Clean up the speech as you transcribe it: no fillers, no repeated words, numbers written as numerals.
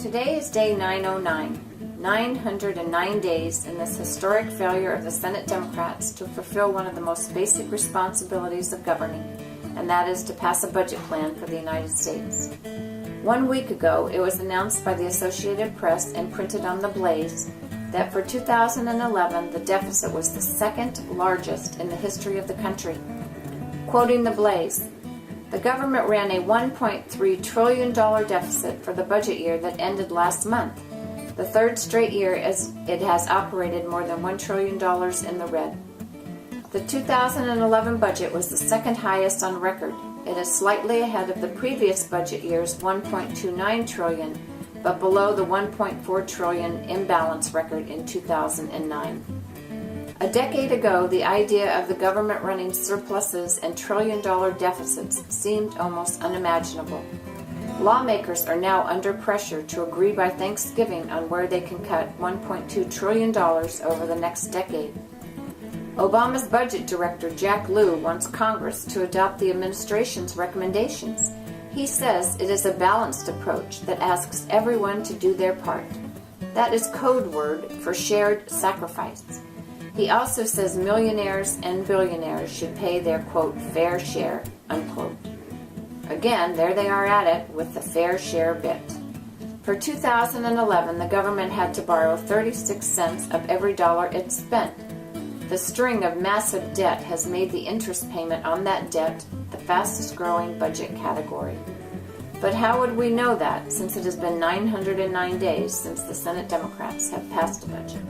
Today is day 909, 909 days in this historic failure of the Senate Democrats to fulfill one of the most basic responsibilities of governing, and that is to pass a budget plan for the United States. 1 week ago, it was announced by the Associated Press and printed on the Blaze that for 2011, the deficit was the second largest in the history of the country. Quoting the Blaze, the government ran a $1.3 trillion deficit for the budget year that ended last month, the third straight year as it has operated more than $1 trillion in the red. The 2011 budget was the second highest on record. It is slightly ahead of the previous budget year's $1.29 trillion, but below the $1.4 trillion imbalance record in 2009. A decade ago, the idea of the government running surpluses and trillion-dollar deficits seemed almost unimaginable. Lawmakers are now under pressure to agree by Thanksgiving on where they can cut $1.2 trillion over the next decade. Obama's budget director, Jack Lew, wants Congress to adopt the administration's recommendations. He says it is a balanced approach that asks everyone to do their part. That is code word for shared sacrifice. He also says millionaires and billionaires should pay their, quote, fair share, unquote. Again, there they are at it with the fair share bit. For 2011, the government had to borrow 36 cents of every dollar it spent. The string of massive debt has made the interest payment on that debt the fastest growing budget category. But how would we know that, since it has been 909 days since the Senate Democrats have passed a budget?